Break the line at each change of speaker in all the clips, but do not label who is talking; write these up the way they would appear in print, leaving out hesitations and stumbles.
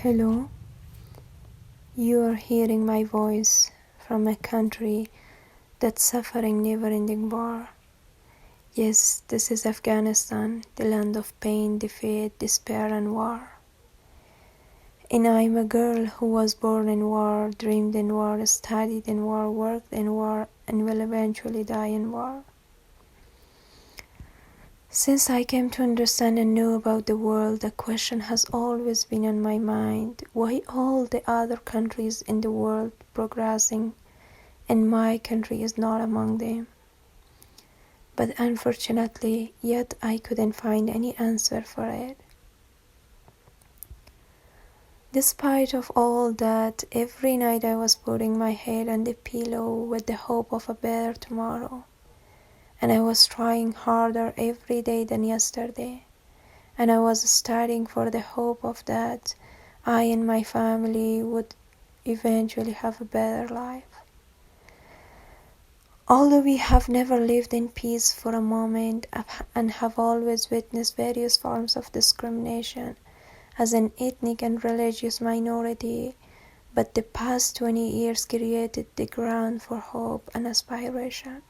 Hello, you are hearing my voice from a country that's suffering never-ending war. Yes, this is Afghanistan, the land of pain, defeat, despair, and war. And I'm a girl who was born in war, dreamed in war, studied in war, worked in war, and will eventually die in war. Since I came to understand and know about the world, the question has always been on my mind: why all the other countries in the world progressing and my country is not among them? But unfortunately, yet I couldn't find any answer for it. Despite of all that, every night I was putting my head on the pillow with the hope of a better tomorrow. And I was trying harder every day than yesterday, and I was studying for the hope of that I and my family would eventually have a better life. Although we have never lived in peace for a moment and have always witnessed various forms of discrimination as an ethnic and religious minority, but the past 20 years created the ground for hope and aspiration.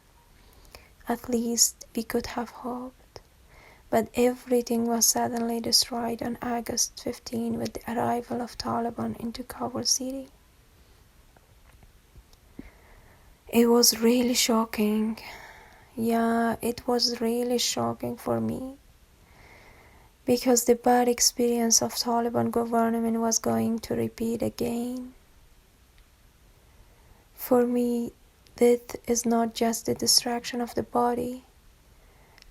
At least we could have hoped, but everything was suddenly destroyed on August 15 with the arrival of Taliban into Kabul city. It was really shocking. Yeah, it was really shocking for me, because the bad experience of Taliban government was going to repeat again. For me, death is not just the destruction of the body.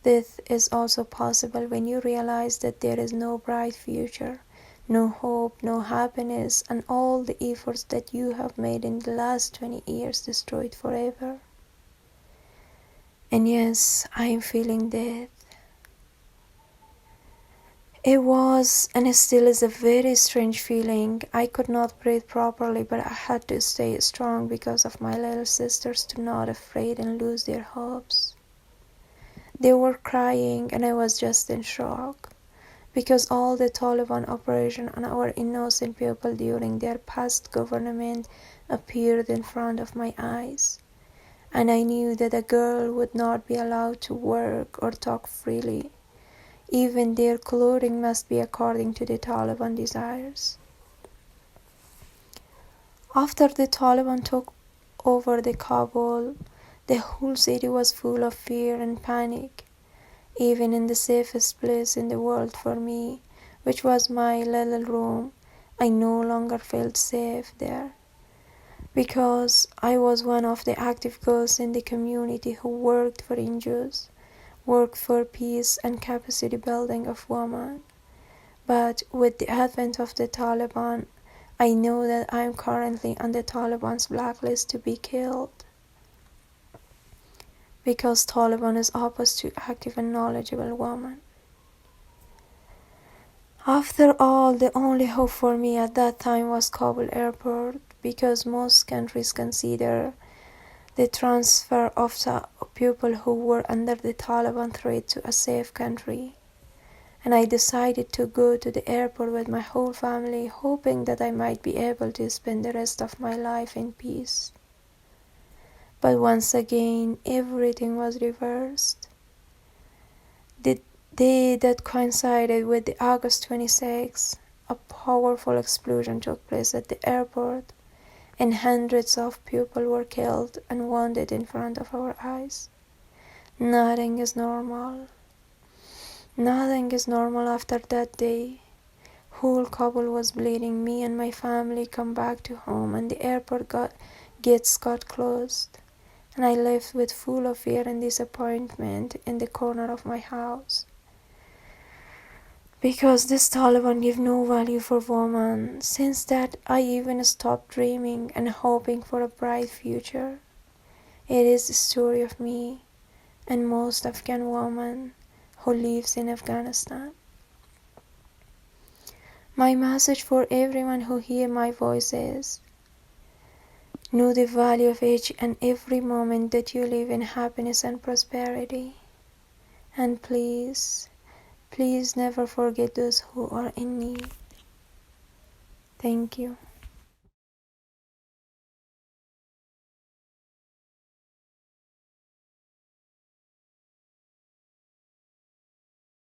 Death is also possible when you realize that there is no bright future, no hope, no happiness, and all the efforts that you have made in the last 20 years destroyed forever. And yes, I am feeling death. It was and it still is a very strange feeling. I could not breathe properly, but I had to stay strong because of my little sisters to not afraid and lose their hopes. They were crying and I was just in shock, because all the Taliban operation on our innocent people during their past government appeared in front of my eyes, and I knew that a girl would not be allowed to work or talk freely. Even their clothing must be according to the Taliban desires. After the Taliban took over the Kabul, the whole city was full of fear and panic. Even in the safest place in the world for me, which was my little room, I no longer felt safe there, because I was one of the active girls in the community who worked for NGOs, worked for peace and capacity building of women. But with the advent of the Taliban, I know that I am currently on the Taliban's blacklist to be killed, because Taliban is opposed to active and knowledgeable women. After all, the only hope for me at that time was Kabul airport, because most countries consider the transfer of people who were under the Taliban threat to a safe country. And I decided to go to the airport with my whole family, hoping that I might be able to spend the rest of my life in peace. But once again, everything was reversed. The day that coincided with the August 26, a powerful explosion took place at the airport, and hundreds of people were killed and wounded in front of our eyes. Nothing is normal. Nothing is normal after that day. Whole Kabul was bleeding. Me and my family come back to home, and the airport gates got closed. And I lived with full of fear and disappointment in the corner of my house, because this Taliban give no value for women. Since that, I even stopped dreaming and hoping for a bright future. It is the story of me and most Afghan women who lives in Afghanistan. My message for everyone who hear my voice is: know the value of each and every moment that you live in happiness and prosperity. And please, please never forget those who are in need. Thank you.